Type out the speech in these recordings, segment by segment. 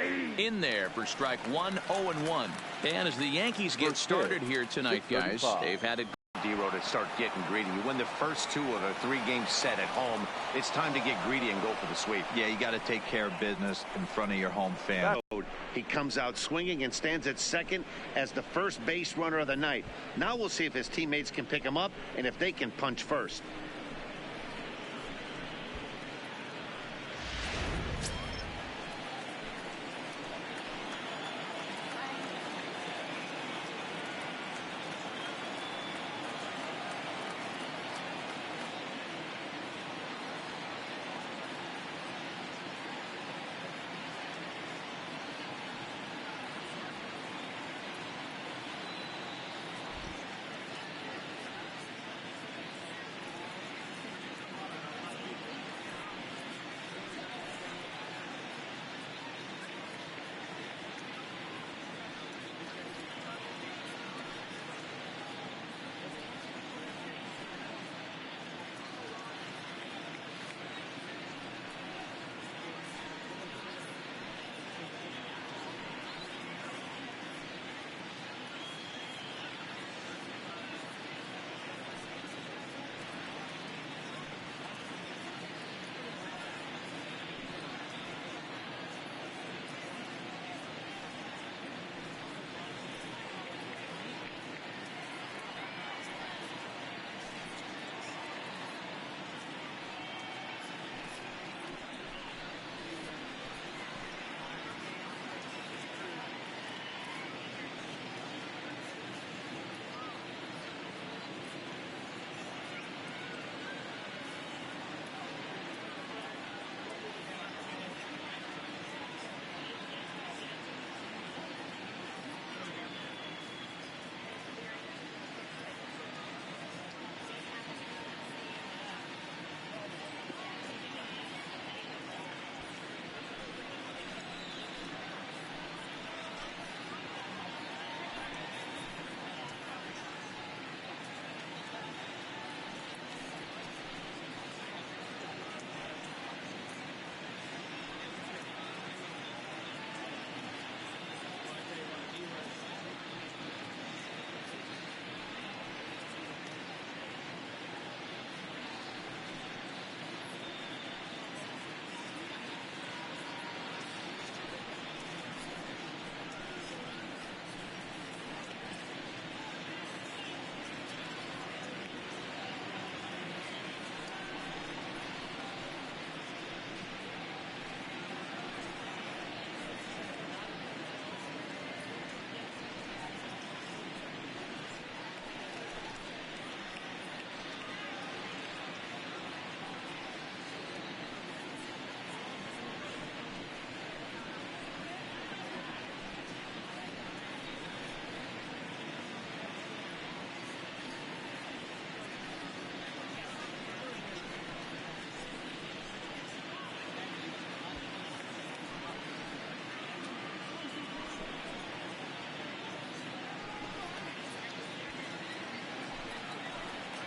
In there for strike one, 0-1. And as the Yankees get started here tonight, guys, they've had a D-Row to start getting greedy. You win the first two of a three-game set at home. It's time to get greedy and go for the sweep. Yeah, you got to take care of business in front of your home fan. He comes out swinging and stands at second as the first base runner of the night. Now we'll see if his teammates can pick him up and if they can punch first.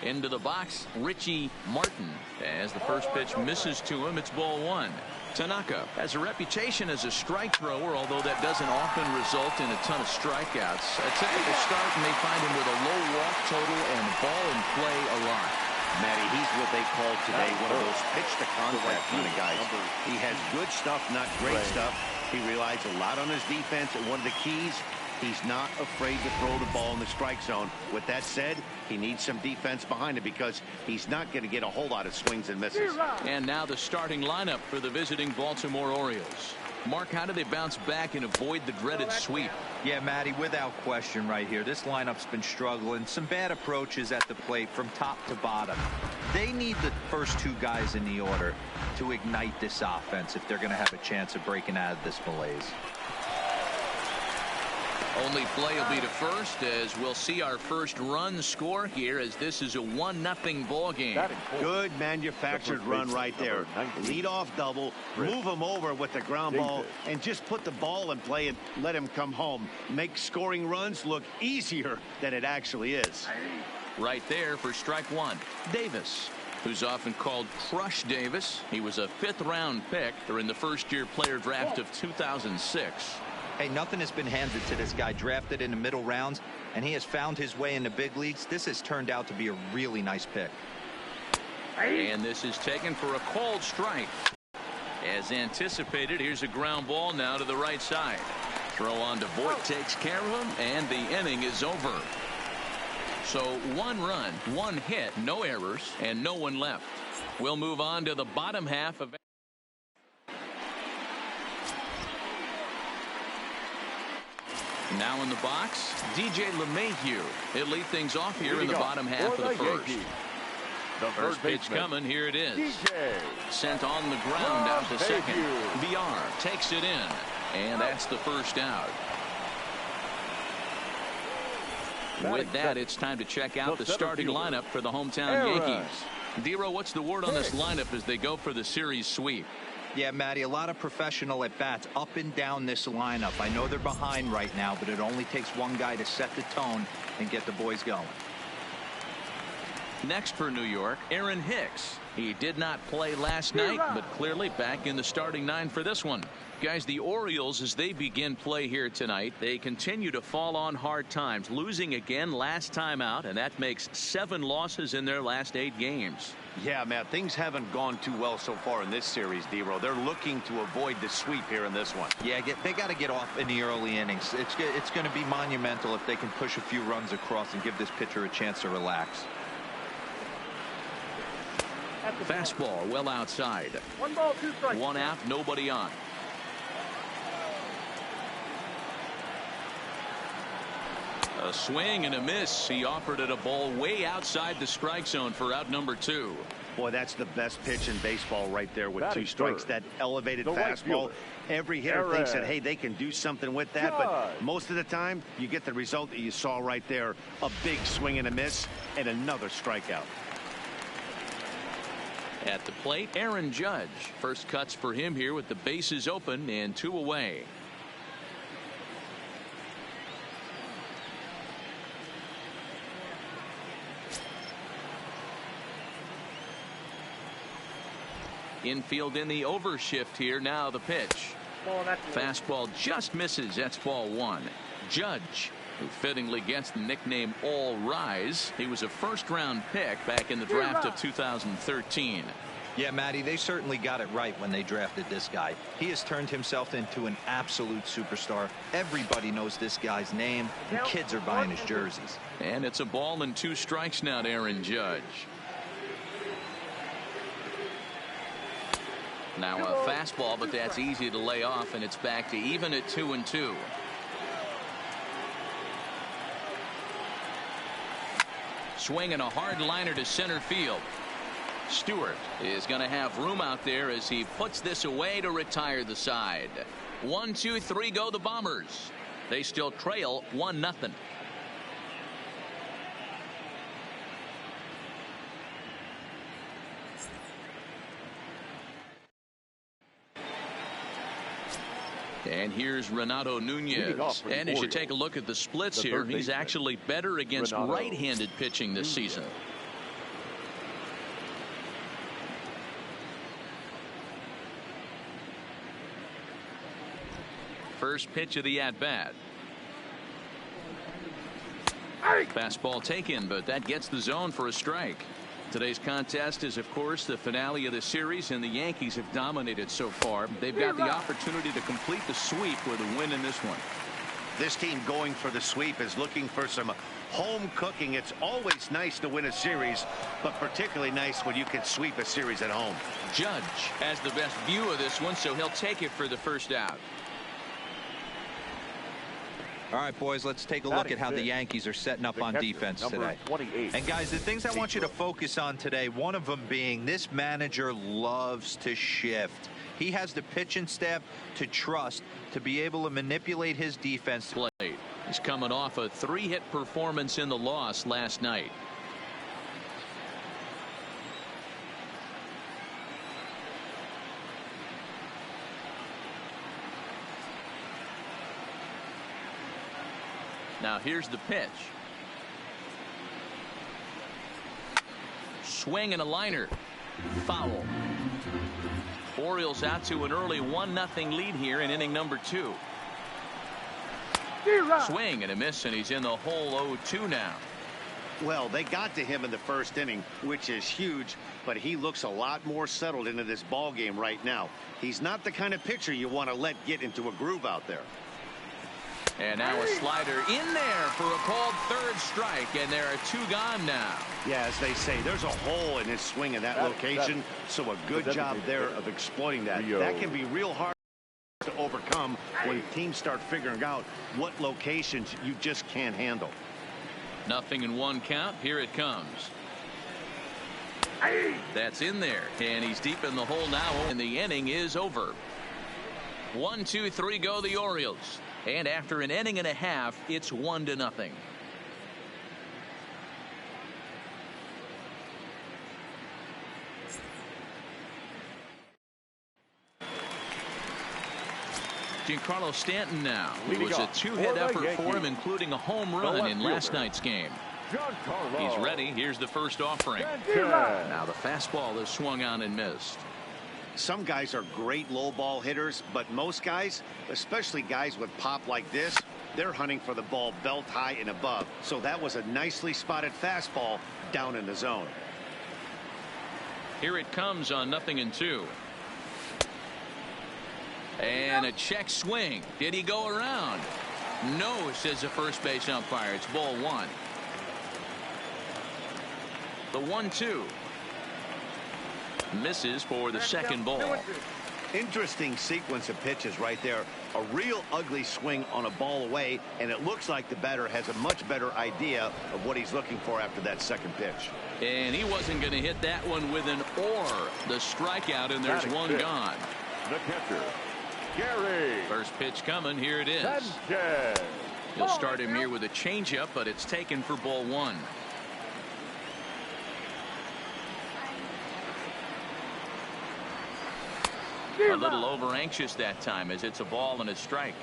Into the box, Richie Martin. As the first pitch misses to him, it's ball one. Tanaka has a reputation as a strike thrower, although that doesn't often result in a ton of strikeouts. A typical start may find him with a low walk total and ball in play a lot. Matty, he's what they call today one of those pitch-to-contact kind of guys. He has good stuff, not great stuff. He relies a lot on his defense, and one of the keys, he's not afraid to throw the ball in the strike zone. With that said, he needs some defense behind him because he's not going to get a whole lot of swings and misses. And now the starting lineup for the visiting Baltimore Orioles. Mark, how do they bounce back and avoid the dreaded sweep? Yeah, Matty, without question right here. This lineup's been struggling. Some bad approaches at the plate from top to bottom. They need the first two guys in the order to ignite this offense if they're going to have a chance of breaking out of this malaise. Only play will be to first, as we'll see our first run score here, as this is a 1-0 ball game. Good manufactured run right there. Lead off double, move him over with the ground ball, and just put the ball in play and let him come home. Make scoring runs look easier than it actually is. Right there for strike one. Davis. who's often called Crush Davis. He was a 5th-round pick during the first-year player draft of 2006. Hey, nothing has been handed to this guy. Drafted in the middle rounds, and he has found his way in the big leagues. This has turned out to be a really nice pick. And this is taken for a called strike. As anticipated, here's a ground ball now to the right side. Throw on to Voigt takes care of him, and the inning is over. So 1 run, 1 hit, no errors, and no one left. We'll move on to the bottom half of. Now in the box, DJ LeMahieu. He'll lead things off here in the bottom half of the first. The first pitch coming. Here it is. Sent on the ground out to second. VR takes it in. And that's the first out. With that, it's time to check out the starting lineup for the hometown Yankees. Dero, what's the word on this lineup as they go for the series sweep? Yeah, Matty, a lot of professional at-bats up and down this lineup. I know they're behind right now, but it only takes one guy to set the tone and get the boys going. Next for New York, Aaron Hicks. He did not play last night, but clearly back in the starting 9 for this one. Guys, the Orioles, as they begin play here tonight, they continue to fall on hard times, losing again last time out, and that makes 7 losses in their last 8 games. Yeah, Matt, things haven't gone too well so far in this series, Dero. They're looking to avoid the sweep here in this one. Yeah, they got to get off in the early innings. It's going to be monumental if they can push a few runs across and give this pitcher a chance to relax. Fastball well outside. 1 ball, 2 strikes. 1 out, nobody on. A swing and a miss. He offered it a ball way outside the strike zone for out number 2. Boy, that's the best pitch in baseball right there with 2 strikes. That elevated fastball. Every hitter thinks that, hey, they can do something with that. But most of the time, you get the result that you saw right there. A big swing and a miss and another strikeout. At the plate, Aaron Judge. First cuts for him here with the bases open and 2 away. Infield in the overshift here. Now the pitch. Fastball just misses. That's ball 1. Judge, who fittingly gets the nickname All Rise. He was a first-round pick back in the draft of 2013. Yeah, Matty, they certainly got it right when they drafted this guy. He has turned himself into an absolute superstar. Everybody knows this guy's name, and kids are buying his jerseys. And it's a ball and 2 strikes now to Aaron Judge. Now a fastball, but that's easy to lay off, and it's back to even at 2-2. Swinging a hard liner to center field. Stewart is going to have room out there as he puts this away to retire the side. 1, 2, 3 go the Bombers. They still trail 1-0. And here's Renato Nunez. And as you take a look at the splits here, he's actually better against right-handed pitching this season. First pitch of the at-bat. Fastball taken, but that gets the zone for a strike. Today's contest is, of course, the finale of the series, and the Yankees have dominated so far. They've got the opportunity to complete the sweep with a win in this one. This team going for the sweep is looking for some home cooking. It's always nice to win a series, but particularly nice when you can sweep a series at home. Judge has the best view of this one, so he'll take it for the first out. All right, boys, let's take a look at how the Yankees are setting up on defense today. And, guys, the things I want you to focus on today, one of them being this manager loves to shift. He has the pitching staff to trust to be able to manipulate his defense. He's coming off a 3-hit performance in the loss last night. Now here's the pitch. swing and a liner. Foul. Orioles out to an early 1-0 lead here in inning number 2. Swing and a miss, and he's in the hole 0-2 now. Well, they got to him in the first inning, which is huge, but he looks a lot more settled into this ball game right now. He's not the kind of pitcher you want to let get into a groove out there. And now a slider in there for a called third strike, and there are 2 gone now. Yeah, as they say, there's a hole in his swing in that location, so a good job there of exploiting that. That can be real hard to overcome when teams start figuring out what locations you just can't handle. 0-1 count. Here it comes. That's in there, and he's deep in the hole now, and the inning is over. 1, 2, 3 go the Orioles. And after an inning and a half, it's 1-0. Giancarlo Stanton now. It was a 2-hit effort for him, including a home run in last night's game. He's ready. Here's the first offering. Now the fastball is swung on and missed. Some guys are great low ball hitters, but most guys, especially guys with pop like this, they're hunting for the ball belt high and above. So that was a nicely spotted fastball down in the zone. Here it comes on 0-2. And a check swing. Did he go around? No, says the first base umpire. It's ball 1. The 1-2. Misses for the second ball. Interesting sequence of pitches right there. A real ugly swing on a ball away, and it looks like the batter has a much better idea of what he's looking for after that second pitch. And he wasn't going to hit that one with an or. The strikeout, and there's one gone. The catcher, Gary. First pitch coming. Here it is. He'll start him here with a changeup, but it's taken for ball 1. A little over anxious that time, as it's a ball and a strike.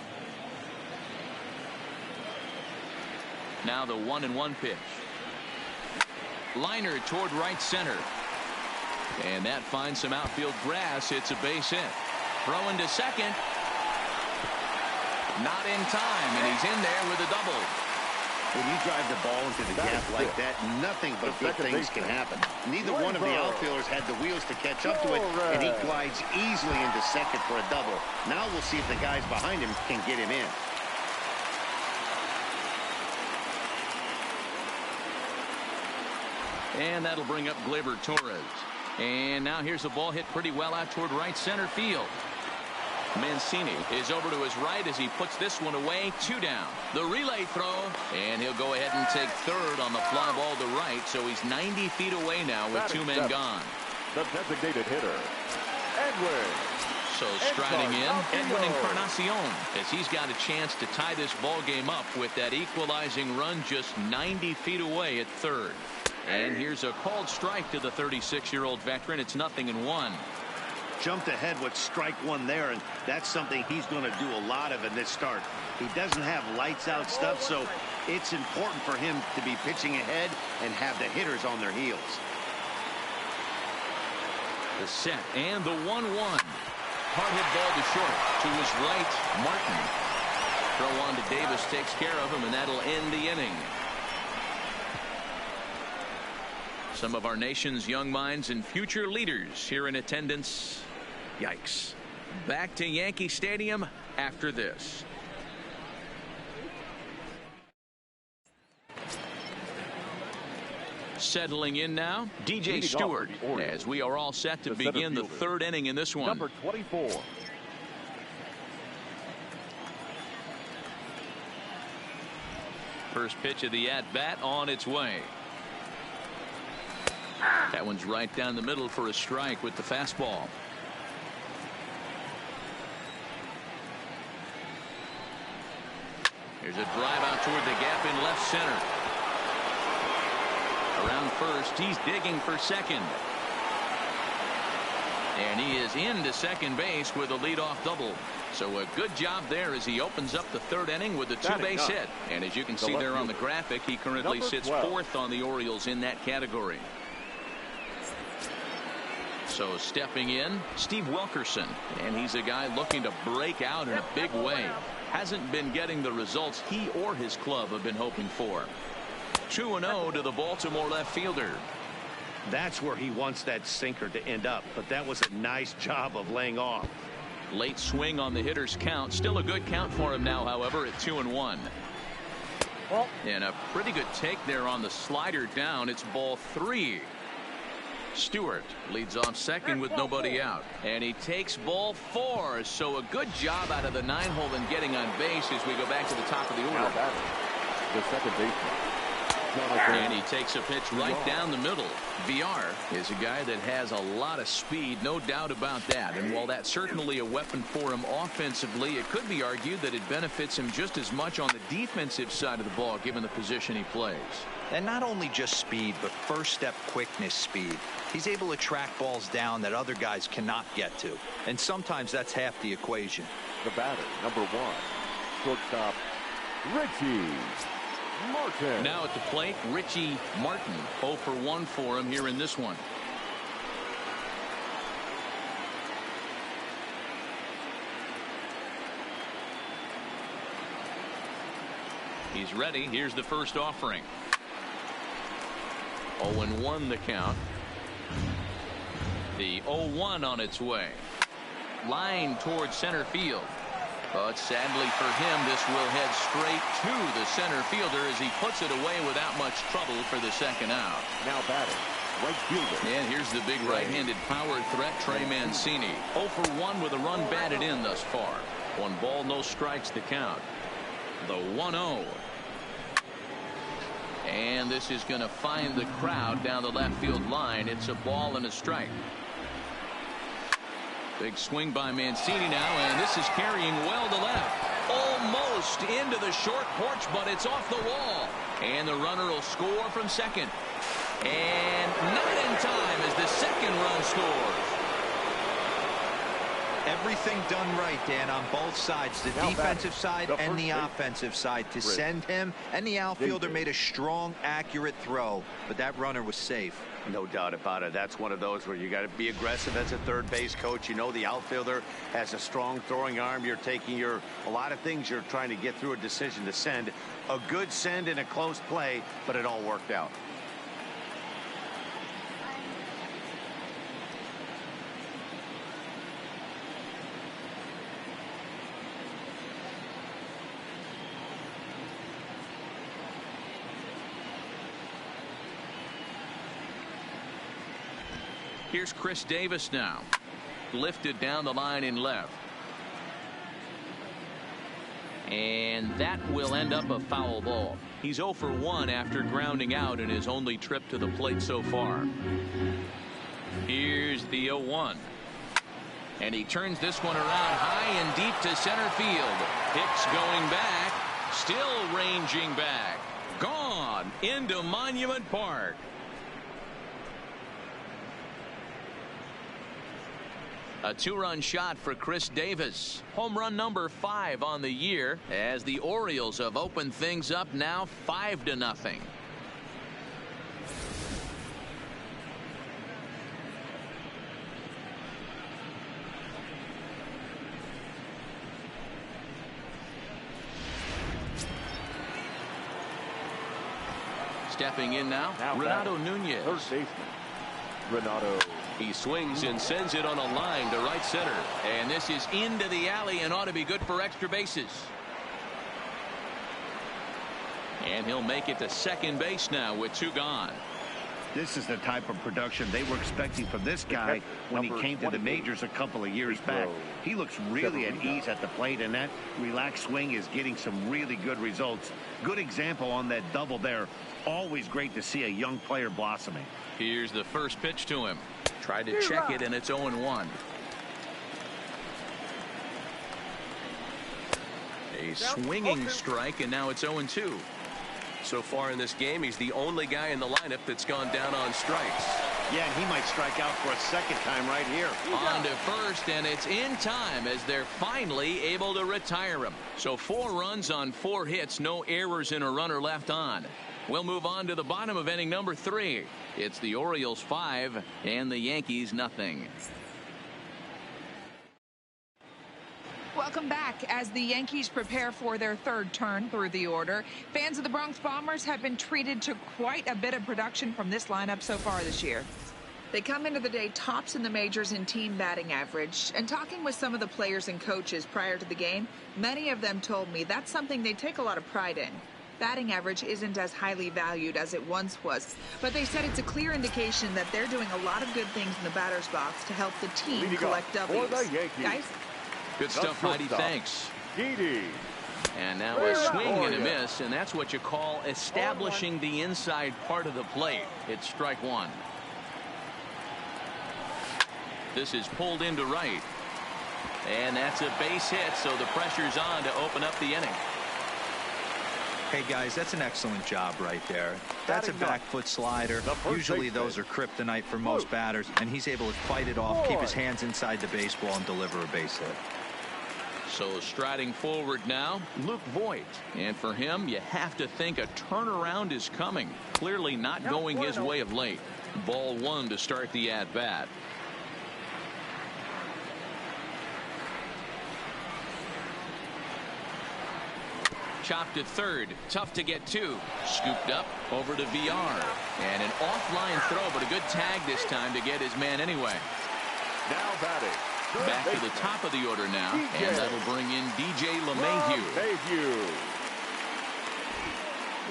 Now the 1-1 pitch. Liner toward right center. And that finds some outfield grass. It's a base hit. Throwing to second. Not in time, and he's in there with a double. When you drive the ball into the gap like that, nothing but good things can happen. Neither one of the outfielders had the wheels to catch up to it, and he glides easily into second for a double. Now we'll see if the guys behind him can get him in. And that'll bring up Gleyber Torres. And now here's a ball hit pretty well out toward right center field. Mancini is over to his right as he puts this one away. 2 down. The relay throw, and he'll go ahead and take third on the fly ball to right, so he's 90 feet away now with 2 men gone. The designated hitter, Edwin. So striding in, Edwin Encarnacion, as he's got a chance to tie this ball game up with that equalizing run just 90 feet away at third. And here's a called strike to the 36-year-old veteran. It's 0-1. Jumped ahead with strike 1 there, and that's something he's going to do a lot of in this start. He doesn't have lights out stuff, so it's important for him to be pitching ahead and have the hitters on their heels. The set and the 1-1. Hard hit ball to short to his right. Martin. Throw on to Davis, takes care of him, and that'll end the inning. Some of our nation's young minds and future leaders here in attendance. Yikes. Back to Yankee Stadium after this. Settling in now, DJ Stewart, as we are all set to begin the third inning in this one. Number 24. First pitch of the at-bat on its way. That one's right down the middle for a strike with the fastball. Here's a drive out toward the gap in left center. Around first, he's digging for second. And he is into second base with a leadoff double. So a good job there as he opens up the third inning with a 2-base hit. And as you can see there on the graphic, he currently sits 4th on the Orioles in that category. So stepping in, Steve Wilkerson, and he's a guy looking to break out in a big way. Hasn't been getting the results he or his club have been hoping for. 2-0 to the Baltimore left fielder. That's where he wants that sinker to end up, but that was a nice job of laying off. Late swing on the hitter's count. Still a good count for him now, however, at 2-1. And a pretty good take there on the slider down. It's ball 3. Stewart leads off second with nobody out, and he takes ball 4. So a good job out of the 9-hole in getting on base as we go back to the top of the order. The second baseman. And he takes a pitch right down the middle. VR is a guy that has a lot of speed, no doubt about that. And while that's certainly a weapon for him offensively, it could be argued that it benefits him just as much on the defensive side of the ball, given the position he plays. And not only just speed, but first step quickness speed. He's able to track balls down that other guys cannot get to. And sometimes that's half the equation. The batter, number 1, shortstop, Richie Martin. Now at the plate, Richie Martin. 0 for 1 for him here in this one. He's ready. Here's the first offering. 0-1 the count. The 0-1 on its way. Line towards center field. But sadly for him, this will head straight to the center fielder as he puts it away without much trouble for the second out. Now batting, right fielder. And here's the big right-handed power threat, Trey Mancini. 0 for 1 with a run batted in thus far. 1 ball, no strikes the count. The 1-0. And this is going to find the crowd down the left field line. It's a ball and a strike. Big swing by Mancini now, and this is carrying well to left. Almost into the short porch, but it's off the wall. And the runner will score from second. And not in time as the second run scores. Everything done right, Dan, on both sides, the defensive side and the offensive side, to send him, and the outfielder made a strong, accurate throw, but that runner was safe. No doubt about it. That's one of those where you got to be aggressive as a third base coach. You know the outfielder has a strong throwing arm. You're taking a lot of things you're trying to get through a decision to send. A good send in a close play, but it all worked out. Here's Chris Davis now. Lifted down the line in left. And that will end up a foul ball. He's 0 for 1 after grounding out in his only trip to the plate so far. Here's the 0-1. And he turns this one around high and deep to center field. Hicks going back. Still ranging back. Gone into Monument Park. A 2-run shot for Chris Davis. Home run number 5 on the year as the Orioles have opened things up now 5-0. Stepping in now Renato Nunez. Third baseman, Renato. He swings and sends it on a line to right center. And this is into the alley and ought to be good for extra bases. And he'll make it to second base now with 2 gone. This is the type of production they were expecting from this guy when he came to the majors a couple of years back. He looks really at ease at the plate, and that relaxed swing is getting some really good results. Good example on that double there. Always great to see a young player blossoming. Here's the first pitch to him. Tried to check it, and it's 0-1. A swinging strike, and now it's 0-2. So far in this game, he's the only guy in the lineup that's gone down on strikes. Yeah, and he might strike out for a second time right here. On to first, and it's in time as they're finally able to retire him. So 4 runs on 4 hits, no errors, and a runner left on. We'll move on to the bottom of inning number 3. It's the Orioles 5 and the Yankees nothing. Welcome back. As the Yankees prepare for their third turn through the order, fans of the Bronx Bombers have been treated to quite a bit of production from this lineup so far this year. They come into the day tops in the majors in team batting average, and talking with some of the players and coaches prior to the game, many of them told me that's something they take a lot of pride in. Batting average isn't as highly valued as it once was, but they said it's a clear indication that they're doing a lot of good things in the batter's box to help the team collect W's. Guys? Good stuff, Heidi. Thanks. And now a swing and a miss, and that's what you call establishing the inside part of the plate. It's strike one. This is pulled into right. And that's a base hit, so the pressure's on to open up the inning. Hey, guys, that's an excellent job right there. That's a back foot slider. Usually those are kryptonite for most batters, and he's able to fight it off, keep his hands inside the baseball, and deliver a base hit. So striding forward now, Luke Voigt. And for him, you have to think a turnaround is coming. Clearly not going his way of late. Ball one to start the at-bat. Chopped at third. Tough to get to. Scooped up over to VR. And an offline throw, but a good tag this time to get his man anyway. Now batting. Back to the top of the order now, and that'll bring in DJ LeMahieu.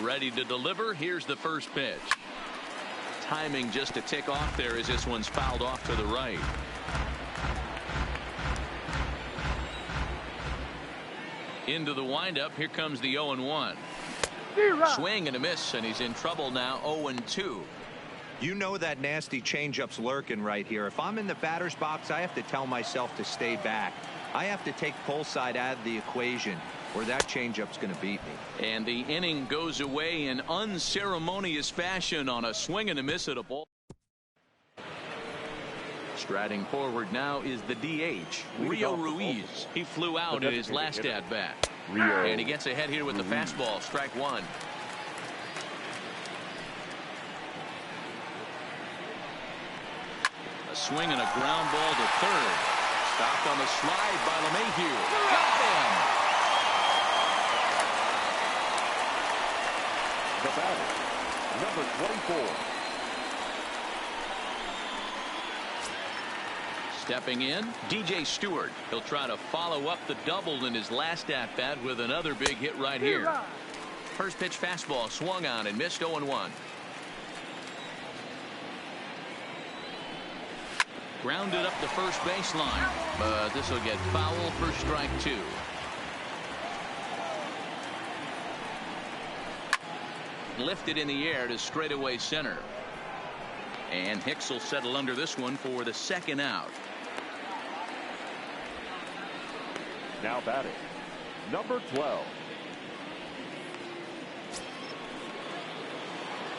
Ready to deliver. Here's the first pitch. Timing just a tick off there as this one's fouled off to the right. Into the windup. Here comes the 0-1. Swing and a miss, and he's in trouble now. 0-2. You know that nasty changeup's lurking right here. If I'm in the batter's box, I have to tell myself to stay back. I have to take pull side out of the equation, or that changeup's going to beat me. And the inning goes away in unceremonious fashion on a swing and a miss at a ball. Striding forward now is the DH, Rio Ruiz. He flew out in his last at-bat. And he gets ahead here with the fastball, strike one. A swing and a ground ball to third. Stopped on the slide by LeMahieu. Got him! The batter, number 24. Stepping in, DJ Stewart. He'll try to follow up the double in his last at-bat with another big hit right here. First pitch fastball swung on and missed. 0-1. Grounded up the first baseline, but this will get foul for strike two. Lifted in the air to straightaway center. And Hicks will settle under this one for the second out. Now batting, number 12.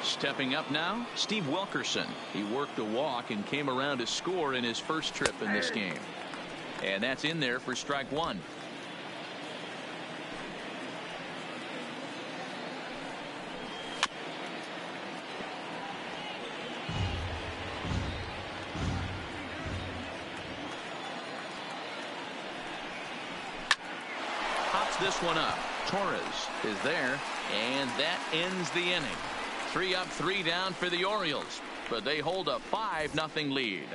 Stepping up now, Steve Wilkerson. He worked a walk and came around to score in his first trip in this game. And that's in there for strike one. This one up. Torres is there, and that ends the inning. 3 up, 3 down for the Orioles, but they hold a 5-0 lead.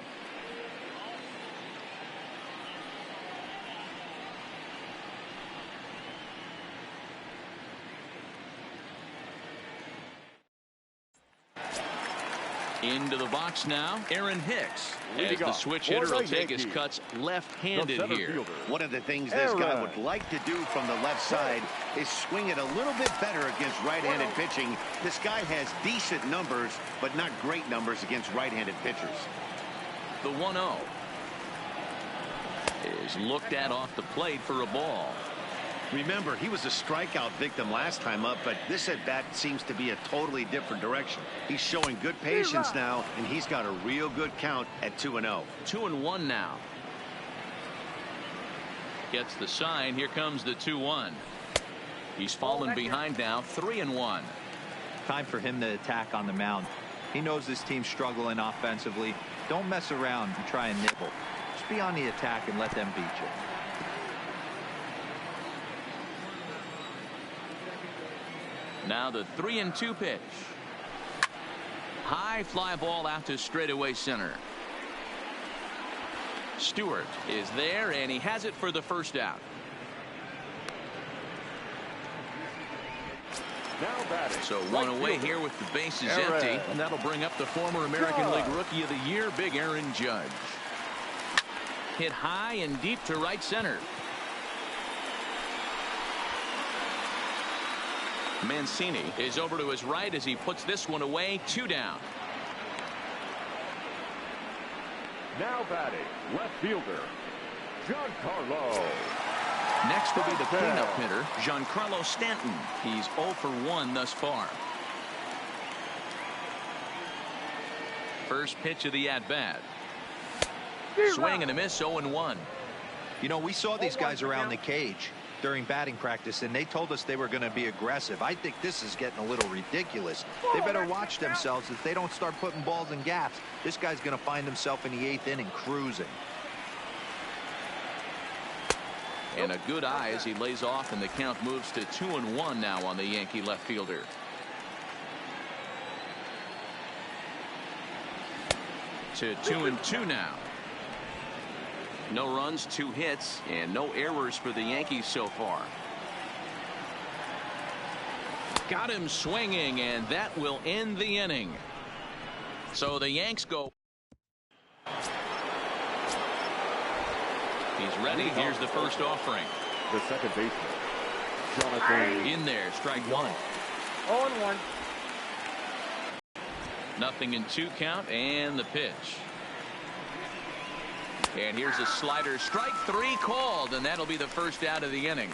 Into the box now, Aaron Hicks. As the switch hitter will take his cuts left-handed here. One of the things this guy would like to do from the left side is swing it a little bit better against right-handed pitching. This guy has decent numbers, but not great numbers against right-handed pitchers. The 1-0 is looked at off the plate for a ball. Remember, he was a strikeout victim last time up, but this at-bat seems to be a totally different direction. He's showing good patience now, and he's got a real good count at 2-0. 2-1 now. Gets the sign. Here comes the 2-1. He's fallen behind now, 3-1. Time for him to attack on the mound. He knows this team's struggling offensively. Don't mess around and try and nibble. Just be on the attack and let them beat you. Now the 3-2 pitch. High fly ball out to straightaway center. Stewart is there, and he has it for the first out. Now batting. So one away here with the bases empty, and that'll bring up the former American League Rookie of the Year, Big Aaron Judge. Hit high and deep to right center. Mancini is over to his right as he puts this one away. 2 down. Now batting, left fielder, Giancarlo. Next will be the cleanup hitter, Giancarlo Stanton. He's 0 for 1 thus far. First pitch of the at-bat. Swing and a miss, 0-1. You know, we saw these guys around the cage during batting practice, and they told us they were going to be aggressive. I think this is getting a little ridiculous. They better watch themselves. If they don't start putting balls in gaps, this guy's going to find himself in the 8th inning cruising. And a good eye as he lays off, and the count moves to 2-1 now on the Yankee left fielder. To 2-2 now. No runs, 2 hits, and no errors for the Yankees so far. Got him swinging, and that will end the inning. So the Yanks go. He's ready. Here's the first offering. The second baseman, Jonathan. In there, strike 1. 0-1. Nothing in 2 count, and the pitch. And here's a slider. Strike 3 called, and that'll be the first out of the inning.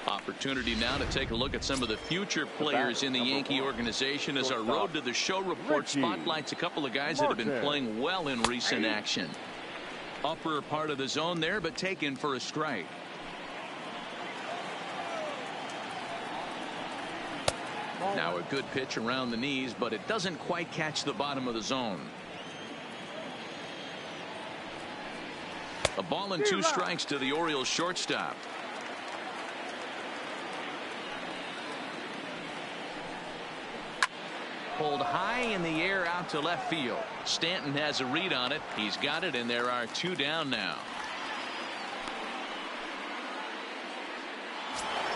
Opportunity now to take a look at some of the future players in the Yankee organization as our Road to the Show report spotlights a couple of guys that have been playing well in recent action. Upper part of the zone there, but taken for a strike. Now a good pitch around the knees, but it doesn't quite catch the bottom of the zone. A ball and 2 strikes to the Orioles shortstop. Pulled high in the air out to left field. Stanton has a read on it. He's got it, and there are 2 down now.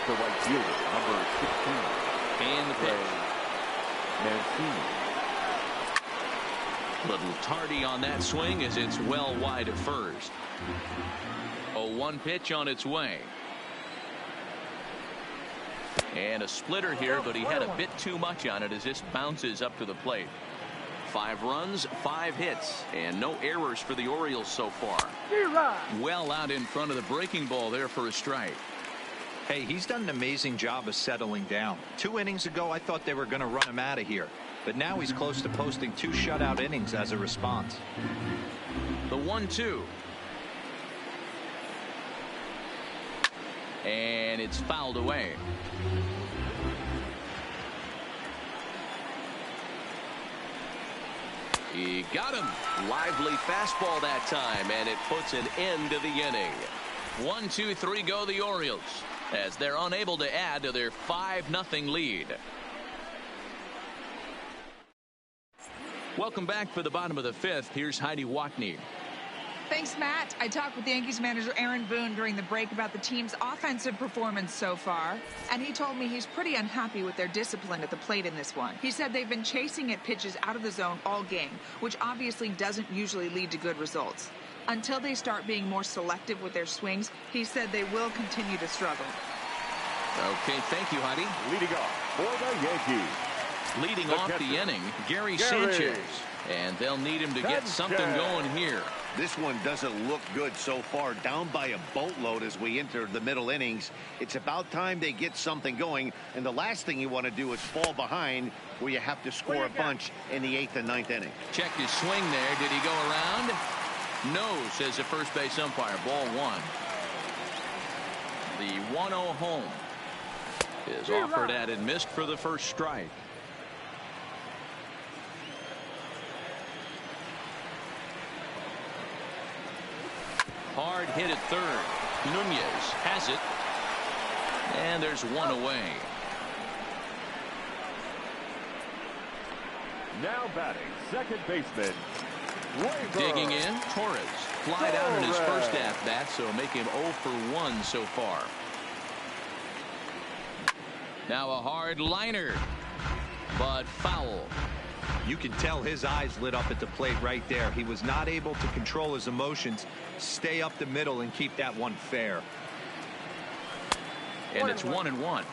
The right fielder, number 16. And the pitch. Mancini. Little tardy on that swing as it's well wide of first. A 1 pitch on its way. And a splitter here, but he had a bit too much on it as this bounces up to the plate. 5 runs, 5 hits, and no errors for the Orioles so far. Well out in front of the breaking ball there for a strike. Hey, he's done an amazing job of settling down. 2 innings ago, I thought they were going to run him out of here. But now he's close to posting 2 shutout innings as a response. The 1-2. And it's fouled away. He got him. Lively fastball that time, and it puts an end to the inning. 1-2-3 go the Orioles as they're unable to add to their 5-0 lead. Welcome back for the bottom of the 5th. Here's Heidi Watney. Thanks, Matt. I talked with Yankees manager Aaron Boone during the break about the team's offensive performance so far, and he told me he's pretty unhappy with their discipline at the plate in this one. He said they've been chasing at pitches out of the zone all game, which obviously doesn't usually lead to good results. Until they start being more selective with their swings, he said they will continue to struggle. Okay, thank you, Heidi. Leading off for the Yankees. Leading off the inning, Gary Sanchez. And they'll need him to get something going here. This one doesn't look good so far. Down by a boatload as we enter the middle innings. It's about time they get something going. And the last thing you want to do is fall behind where you have to score a bunch in the 8th and 9th inning. Check his swing there. Did he go around? No, says the first base umpire. Ball 1. The 1-0 home is offered at and missed for the first strike. Hard hit at third. Nunez has it. And there's one away. Now batting, second baseman. Digging in, Torres. Fly down in his first at-bat, so make him 0 for 1 so far. Now a hard liner, but foul. You can tell his eyes lit up at the plate right there. He was not able to control his emotions, stay up the middle, and keep that one fair. And it's 1-1.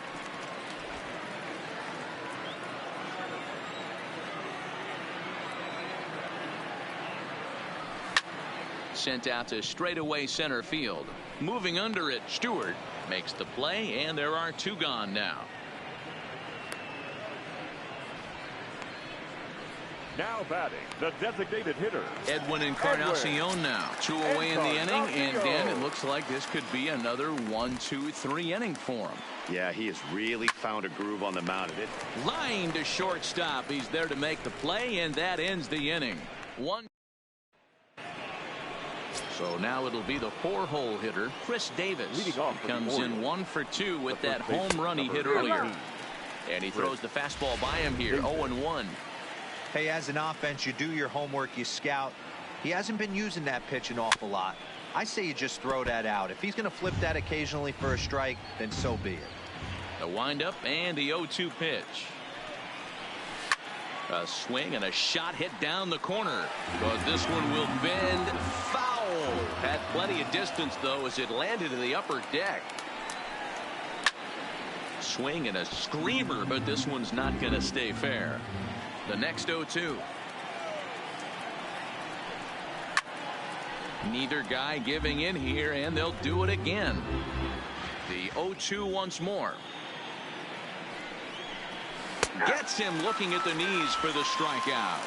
Sent out to straightaway center field. Moving under it, Stewart makes the play, and there are 2 gone now. Now batting, the designated hitter. Edwin Encarnacion now. 2 away in the inning, and Dan, it looks like this could be another 1-2-3 inning for him. Yeah, he has really found a groove on the mound of it. Line to shortstop. He's there to make the play, and that ends the inning. 1. So now it'll be the 4-hole hitter, Chris Davis. He comes in 1 for 2 with that home run he hit earlier. And he throws the fastball by him here, 0-1. Hey, as an offense, you do your homework, you scout. He hasn't been using that pitch an awful lot. I say you just throw that out. If he's going to flip that occasionally for a strike, then so be it. The windup and the 0-2 pitch. A swing and a shot hit down the corner. But this one will bend foul. Had plenty of distance, though, as it landed in the upper deck. Swing and a screamer, but this one's not going to stay fair. The next 0-2. Neither guy giving in here, and they'll do it again. The 0-2 once more. Gets him looking at the knees for the strikeout.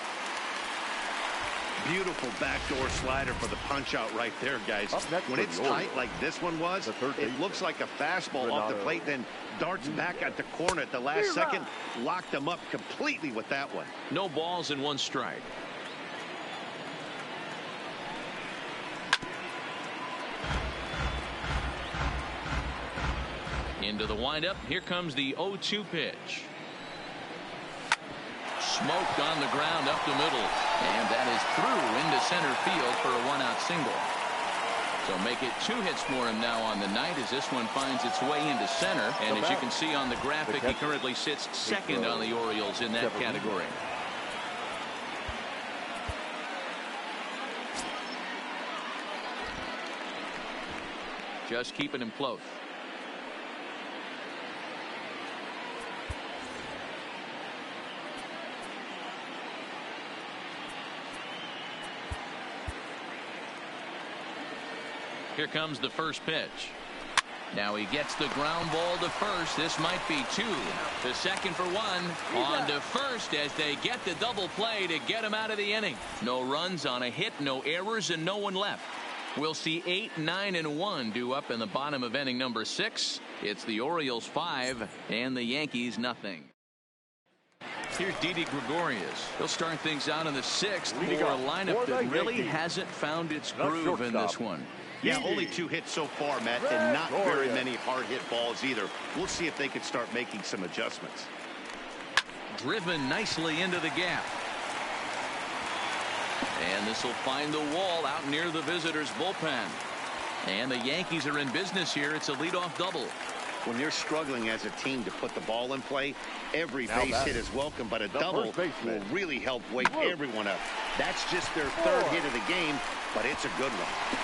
Beautiful backdoor slider for the punch out right there, guys. When it's tight like this one was, it looks like a fastball off the plate, then darts back at the corner at the last second. Locked them up completely with that one. No balls and 1 strike. Into the windup. Here comes the 0-2 pitch. Smoked on the ground up the middle, and that is through into center field for a 1-out single. So make it 2 hits for him now on the night as this one finds its way into center. And as you can see on the graphic, he currently sits second on the Orioles in that category. Just keeping him close. Here comes the first pitch. Now he gets the ground ball to first. This might be 2. To second for 1. On to first as they get the double play to get him out of the inning. No runs on a hit, no errors, and no one left. We'll see 8, 9, and 1 due up in the bottom of inning number 6. It's the Orioles 5 and the Yankees nothing. Here's Didi Gregorius. He'll start things out in the 6th for a lineup that really hasn't found its groove in this one. Yeah, only 2 hits so far, Matt, and not very many hard hit balls either. We'll see if they can start making some adjustments. Driven nicely into the gap. And this will find the wall out near the visitors' bullpen. And the Yankees are in business here. It's a leadoff double. When you're struggling as a team to put the ball in play, every base hit is welcome, but a double will really help wake everyone up. That's just their 3rd hit of the game, but it's a good one.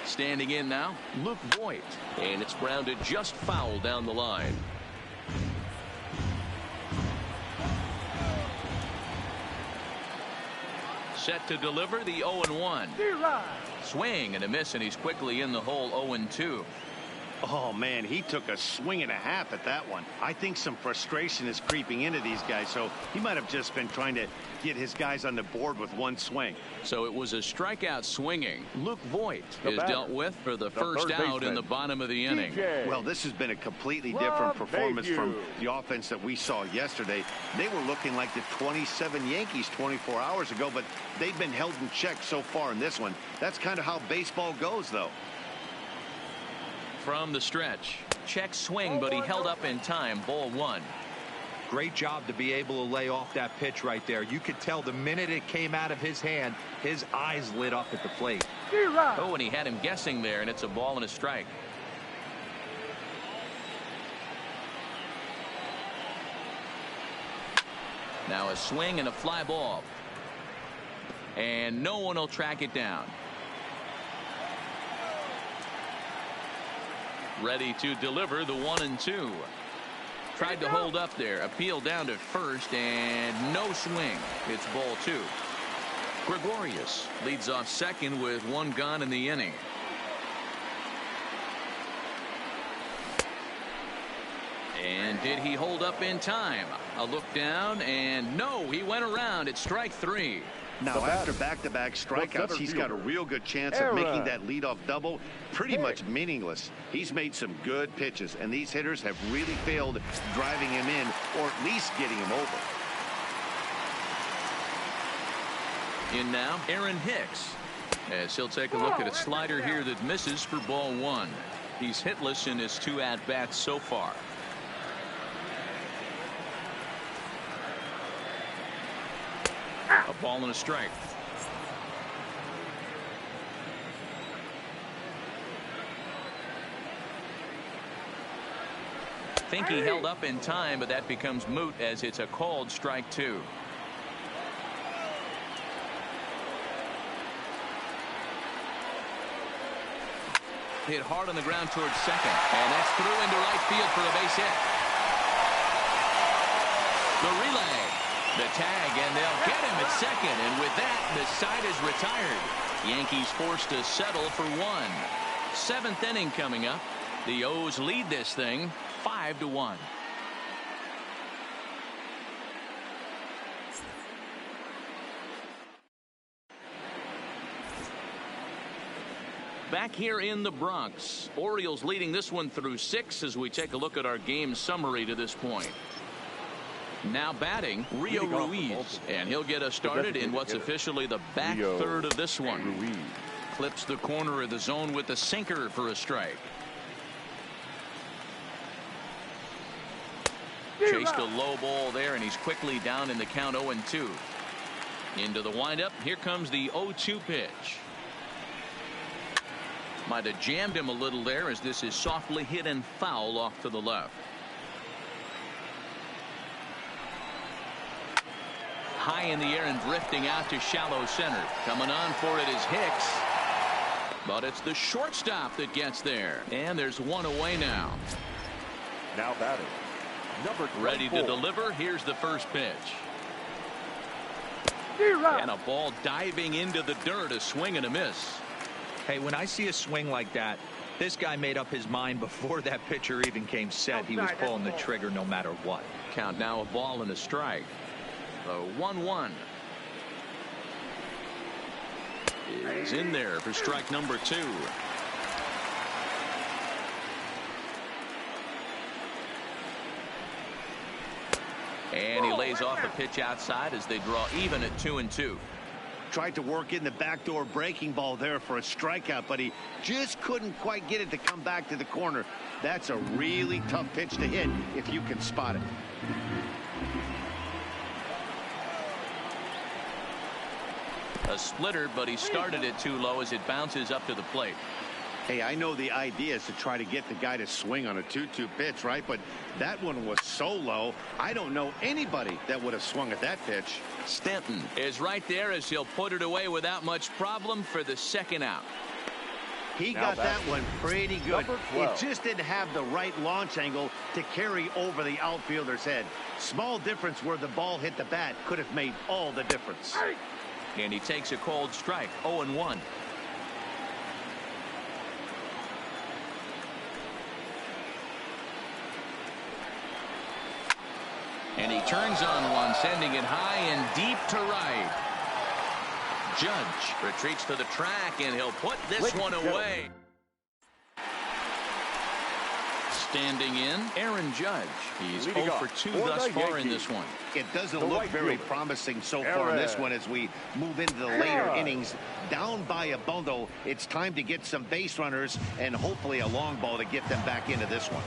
Standing in now, Luke Voigt, and it's grounded just foul down the line. Set to deliver the 0-1. Swing and a miss, and he's quickly in the hole. 0-2. Oh, man, he took a swing and a half at that one. I think some frustration is creeping into these guys, so he might have just been trying to get his guys on the board with one swing. So it was a strikeout swinging. Luke Voigt is dealt with for the first out in the bottom of the inning. Well, this has been a completely different performance from the offense that we saw yesterday. They were looking like the 27 Yankees 24 hours ago, but they've been held in check so far in this one. That's kind of how baseball goes, though. From the stretch, check swing, but he held up in time. Ball one. Great job to be able to lay off that pitch right there. You could tell the minute it came out of his hand, his eyes lit up at the plate. Oh, and he had him guessing there, and it's a ball and a strike. Now a swing and a fly ball. And no one will track it down. Ready to deliver the 1-2. Tried to hold up there. Appeal down to first and no swing. It's ball two. Gregorius leads off second with one gone in the inning. And did he hold up in time? A look down and no, he went around. It's strike three. Now, after back-to-back strikeouts, he's got a real good chance of making that leadoff double pretty much meaningless. He's made some good pitches, and these hitters have really failed driving him in or at least getting him over. In now, Aaron Hicks, as he'll take a look at a slider here that misses for ball one. He's hitless in his two at-bats so far. A ball and a strike. Think he held up in time, but that becomes moot as it's a called strike two. Hit hard on the ground towards second, and that's through into right field for a base hit. The relay. The tag, and they'll get him at second, and with that, the side is retired. Yankees forced to settle for one. Seventh inning coming up. The O's lead this thing 5-1. Back here in the Bronx, Orioles leading this one through 6 as we take a look at our game summary to this point. Now batting, Rio Ruiz, and he'll get us started in what's officially the back third of this one. Clips the corner of the zone with the sinker for a strike. Chased a low ball there, and he's quickly down in the count 0-2. Into the windup, here comes the 0-2 pitch. Might have jammed him a little there as this is softly hit and foul off to the left. High in the air and drifting out to shallow center. Coming on for it is Hicks. But it's the shortstop that gets there. And there's one away now. Now batting, number 24. Ready to deliver. Here's the first pitch. And a ball diving into the dirt. A swing and a miss. Hey, when I see a swing like that, this guy made up his mind before that pitcher even came set. He was pulling the trigger no matter what. Count now, a ball and a strike. The 1-1 is in there for strike number 2. And he lays off a pitch outside as they draw even at 2-2. Tried to work in the backdoor breaking ball there for a strikeout, but he just couldn't quite get it to come back to the corner. That's a really tough pitch to hit if you can spot it. A splitter, but he started it too low as it bounces up to the plate. Hey, I know the idea is to try to get the guy to swing on a 2-2 pitch, right? But that one was so low, I don't know anybody that would have swung at that pitch. Stanton is right there as he'll put it away without much problem for the second out. He got that one pretty good. It just didn't have the right launch angle to carry over the outfielder's head. Small difference where the ball hit the bat could have made all the difference. And he takes a cold strike, 0-1. turns on one, sending it high and deep to right. Judge retreats to the track, and he'll put this one away. Standing in, Aaron Judge. He's 0 for 2 thus far in this one. It doesn't look very promising so far in this one as we move into the later innings. Down by a bundle, it's time to get some base runners and hopefully a long ball to get them back into this one.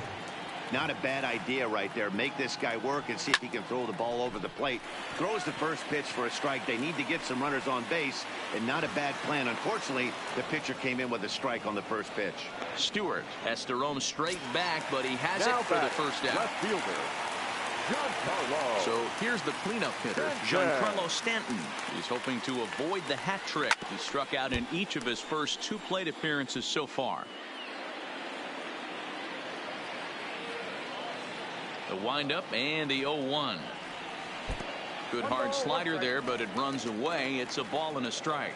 Not a bad idea right there. Make this guy work and see if he can throw the ball over the plate. Throws the first pitch for a strike. They need to get some runners on base, and not a bad plan. Unfortunately, the pitcher came in with a strike on the first pitch. Stewart has to roam straight back, but he has it for the first out. Left fielder, Giancarlo. So here's the cleanup hitter, Giancarlo Stanton. He's hoping to avoid the hat trick. He struck out in each of his first 2 plate appearances so far. The windup and the 0-1. Good hard slider there, but it runs away. It's a ball and a strike.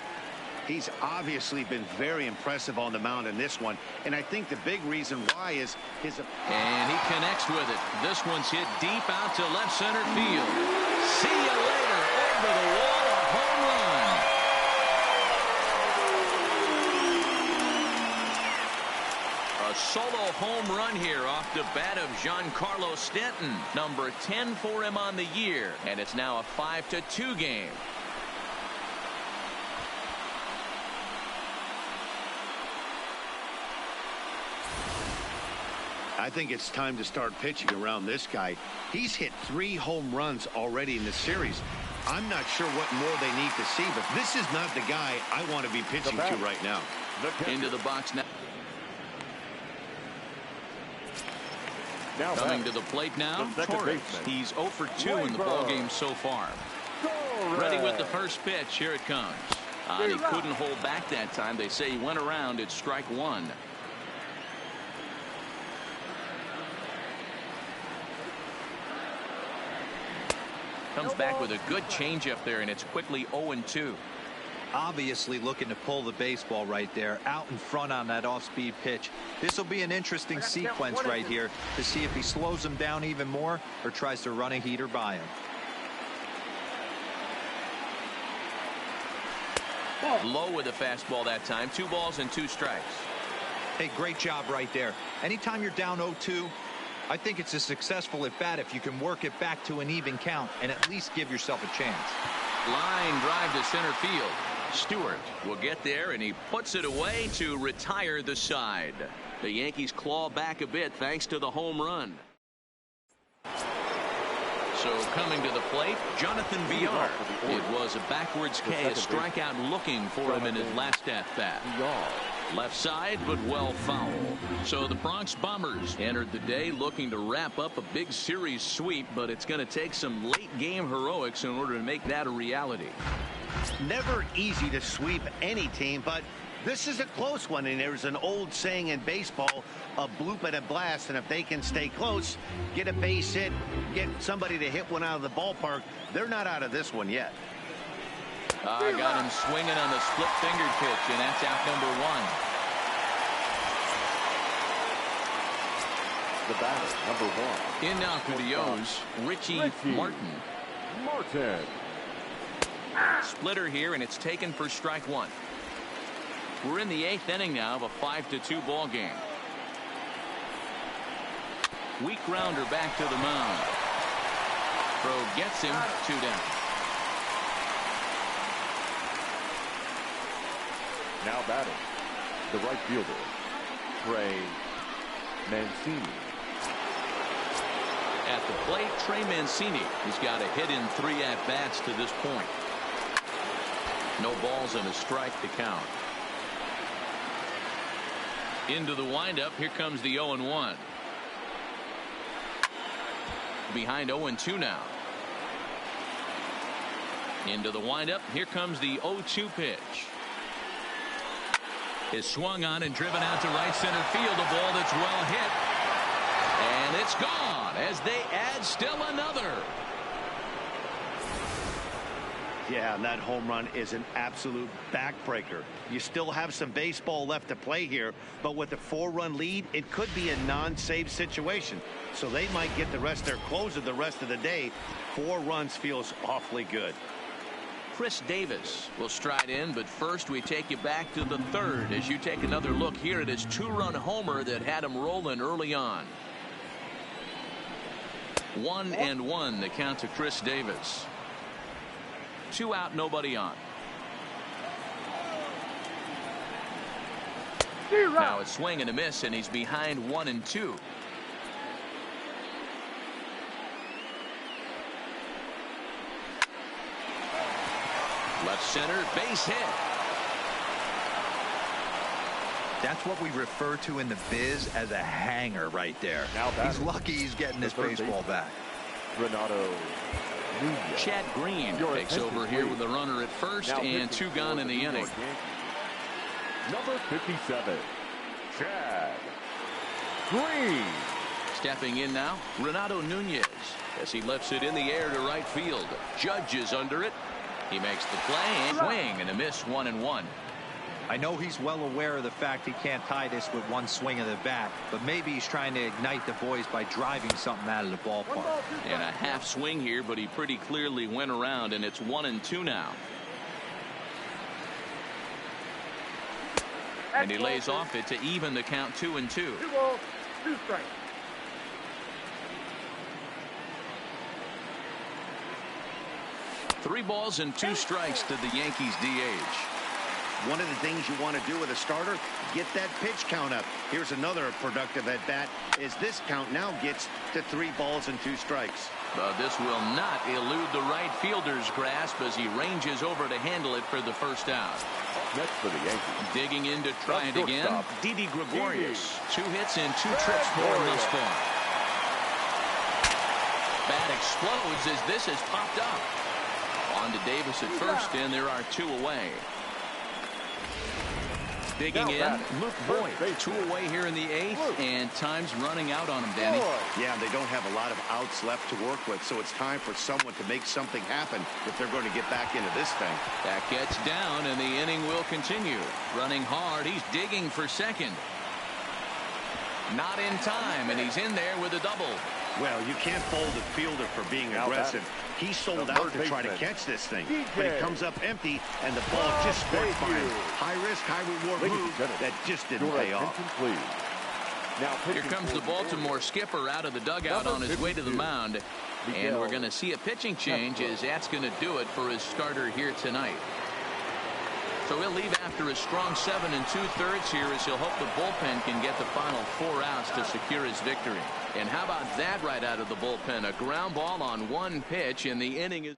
He's obviously been very impressive on the mound in this one, and I think the big reason why is his... And he connects with it. This one's hit deep out to left center field. See you later. Over the wall, a home run. A solo home run here off the bat of Giancarlo Stanton. Number 10 for him on the year. And it's now a 5-2 game. I think it's time to start pitching around this guy. He's hit 3 home runs already in the series. I'm not sure what more they need to see, but this is not the guy I want to be pitching to right now. Into the box now. Coming to the plate now, Torres. He's 0 for 2 in the ballgame so far. Ready with the first pitch. Here it comes. He couldn't hold back that time. They say he went around. It's strike 1. Comes back with a good changeup there, and it's quickly 0-2. Obviously looking to pull the baseball right there, out in front on that off-speed pitch. This will be an interesting sequence right here to see if he slows him down even more or tries to run a heater by him. Low with a fastball that time. 2 balls and 2 strikes. Hey, great job right there. Anytime you're down 0-2, I think it's a successful at bat if you can work it back to an even count and at least give yourself a chance. Line drive to center field. Stewart will get there, and he puts it away to retire the side. The Yankees claw back a bit thanks to the home run. So coming to the plate, Jonathan Villar. It was a backwards K, a strikeout looking for him in his last at-bat. Left side, but well foul. So the Bronx Bombers entered the day looking to wrap up a big series sweep, but it's going to take some late game heroics in order to make that a reality. Never easy to sweep any team, but this is a close one, and there's an old saying in baseball, a bloop and a blast, and if they can stay close, get a base hit, get somebody to hit one out of the ballpark, they're not out of this one yet. I got him swinging on the split-fingered pitch, and that's out number 1. The batter, number 1. In now for the O's, Richie Martin. Splitter here, and it's taken for strike 1. We're in the 8th inning now of a 5-2 ball game. Weak grounder back to the mound. Throw gets him 2 down. Now batting, the right fielder, Trey Mancini. At the plate, Trey Mancini. He's got a hit in 3 at-bats to this point. No balls and a strike to count. Into the windup. Here comes the 0-1. Behind 0-2 now. Into the windup. Here comes the 0-2 pitch. Is swung on and driven out to right center field. A ball that's well hit. And it's gone as they add still another. Yeah, and that home run is an absolute backbreaker. You still have some baseball left to play here, but with a 4-run lead, it could be a non-save situation. So they might get the rest of their closer the rest of the day. 4 runs feels awfully good. Chris Davis will stride in, but first we take you back to the third as you take another look here at his 2-run homer that had him rolling early on. 1-1 the count to Chris Davis. 2 out, nobody on. Now a swing and a miss, and he's behind 1-2. Left center, base hit. That's what we refer to in the biz as a hanger right there. Now he's lucky he's getting this baseball back. Renato Nunez. Chad Green takes over here with a runner at first and 2 gone in the inning. Number 57, Chad Green. Stepping in now, Renato Nunez as he lifts it in the air to right field. Judge is under it. He makes the play and swing and a miss. 1-1. I know he's well aware of the fact he can't tie this with one swing of the bat, but maybe he's trying to ignite the boys by driving something out of the ballpark. And a half swing here, but he pretty clearly went around, and it's 1-2 now. And he lays off it to even the count 2-2. 2 balls, 2 strikes. 3 balls and 2 strikes to the Yankees DH. One of the things you want to do with a starter, get that pitch count up. Here's another productive at bat as this count now gets to 3 balls and 2 strikes. But this will not elude the right fielder's grasp as he ranges over to handle it for the first out. Next for the Yankees. Digging in to try it again, Didi Gregorius. 2 hits and 2 trips for him thus far. Bat explodes as this has popped up. On to Davis at first, and there are 2 away. Digging in, Luke Boyd. 2 away here in the 8th, and time's running out on him, Danny. Yeah, they don't have a lot of outs left to work with, so it's time for someone to make something happen if they're going to get back into this thing. That gets down, and the inning will continue. Running hard, he's digging for second. Not in time, and he's in there with a double. Well, you can't fault the fielder for being aggressive. He sold out to try to catch this thing, but it comes up empty, and the ball just squirts by him. High risk, high reward move that just didn't pay off. Here comes the Baltimore skipper out of the dugout on his way to the mound, and we're going to see a pitching change as that's going to do it for his starter here tonight. So he'll leave after a strong 7 2/3 here as he'll hope the bullpen can get the final 4 outs to secure his victory. And how about that right out of the bullpen? A ground ball on 1 pitch, and the inning is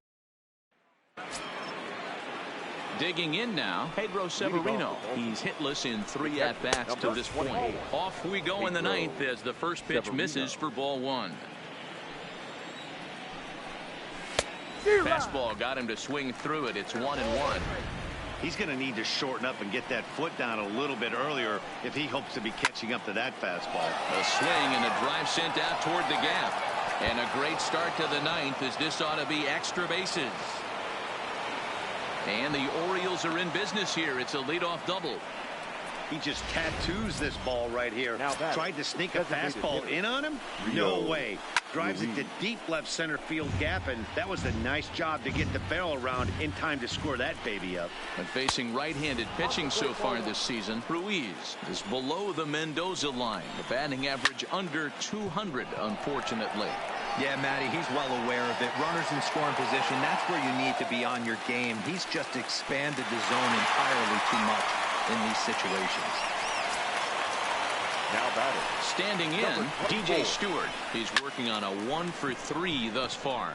digging in now. Pedro Severino. He's hitless in 3 at-bats to this point. Off we go in the 9th as the first pitch misses for ball 1. Fastball got him to swing through it. It's 1-1. He's going to need to shorten up and get that foot down a little bit earlier if he hopes to be catching up to that fastball. A swing and a drive sent out toward the gap. And a great start to the 9th as this ought to be extra bases. And the Orioles are in business here. It's a leadoff double. He just tattoos this ball right here. Tried to sneak a fastball in on him? No way. Drives it to deep left center field gap, and that was a nice job to get the barrel around in time to score that baby up. And facing right-handed pitching so far this season, Ruiz is below the Mendoza line. The batting average under 200, unfortunately. Yeah, Matty, he's well aware of it. Runners in scoring position, that's where you need to be on your game. He's just expanded the zone entirely too much in these situations. Now batting. Standing in, DJ Stewart. He's working on a 1 for 3 thus far.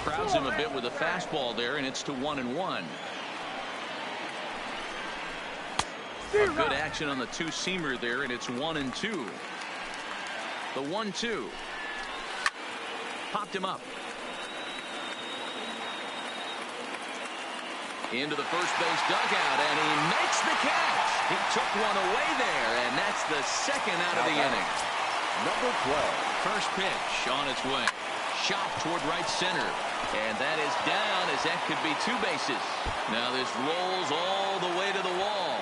Crowds him a bit with a fastball there, and it's to 1-1. A good action on the 2-seamer there, and it's 1-2. The 1-2. Popped him up. Into the first base dugout, and he makes the catch. He took one away there, and that's the second out of the inning. Number 12. First pitch on its way. shot toward right center. And that is down, as that could be 2 bases. Now this rolls all the way to the wall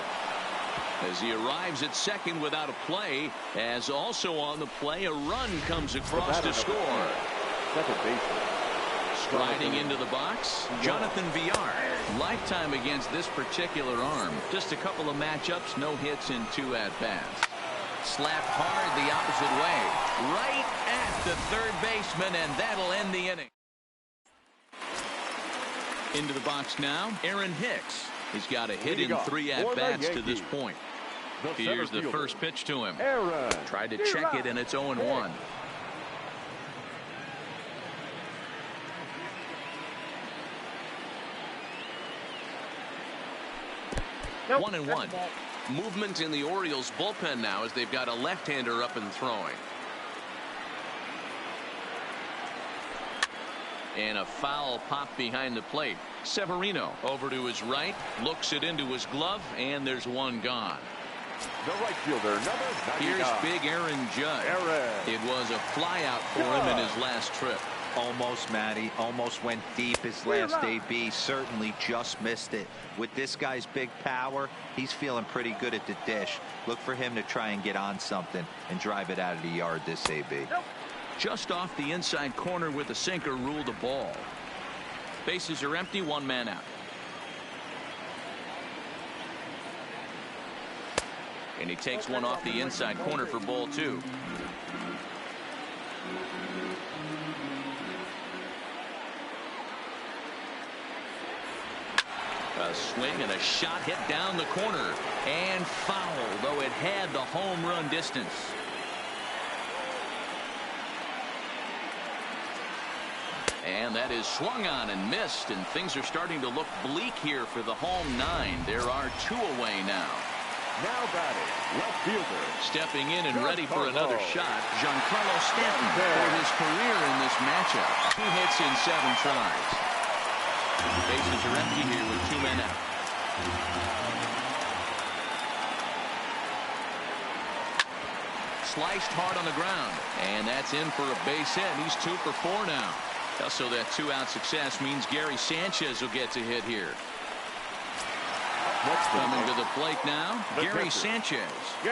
as he arrives at second without a play, as also on the play a run comes across to score. Second baseman. Striding into the box, Jonathan Villar. Lifetime against this particular arm. Just a couple of matchups, no hits in 2 at-bats. Slapped hard the opposite way, right at the third baseman, and that'll end the inning. Into the box now, Aaron Hicks. He's got a hit in 3 at-bats to this point. Here's the first pitch to him. Tried to check it, and it's 0-1. Nope. 1-1. Movement in the Orioles bullpen now as they've got a left-hander up and throwing. And a foul pop behind the plate. Severino over to his right, looks it into his glove, and there's one gone. The right fielder, number 99. Here's big Aaron Judge. It was a flyout for him in his last trip. Almost, Matty. Almost went deep his last AB. Certainly just missed it. With this guy's big power, he's feeling pretty good at the dish. Look for him to try and get on something and drive it out of the yard this AB. Just off the inside corner with a sinker ruled a ball. Bases are empty, 1 man out. And he takes one off the inside corner for ball 2. A swing and a shot hit down the corner and foul, though it had the home run distance. And that is swung on and missed, and things are starting to look bleak here for the home 9. There are 2 away now. Now batting, left fielder. Stepping in and ready for another shot, Giancarlo Stanton for his career in this matchup. 2 hits in 7 tries. The bases are empty here with 2 men out. Sliced hard on the ground, and that's in for a base hit. He's 2 for 4 now. Also, that 2-out success means Gary Sanchez will get to hit here. Coming to the plate now, Gary Sanchez. He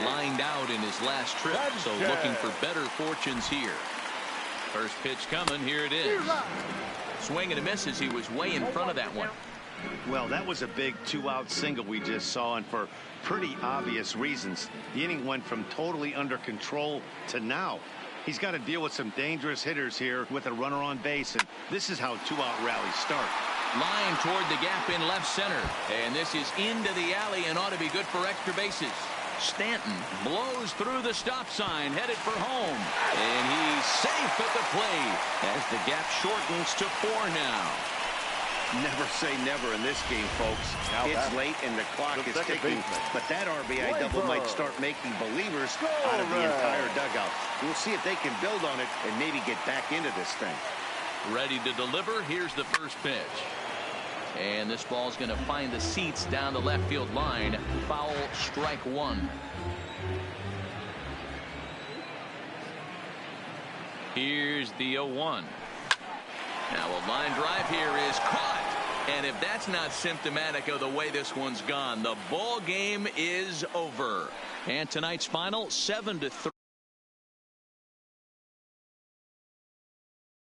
lined out in his last trip, so looking for better fortunes here. First pitch coming, here it is. Swing and a miss as he was way in front of that one. Well, that was a big 2-out single we just saw, and for pretty obvious reasons. The inning went from totally under control to now. He's got to deal with some dangerous hitters here with a runner on base, and this is how 2-out rallies start. Line toward the gap in left center, and this is into the alley and ought to be good for extra bases. Stanton blows through the stop sign, headed for home, and he's safe at the plate as the gap shortens to 4 now. Never say never in this game, folks. It's late and the clock is ticking, but that RBI double might start making believers out of the entire dugout. We'll see if they can build on it and maybe get back into this thing. Ready to deliver. Here's the first pitch. And this ball's going to find the seats down the left field line. Foul, strike 1. Here's the 0-1. Now a line drive here is caught. And if that's not symptomatic of the way this one's gone, the ball game is over. And tonight's final, 7-3.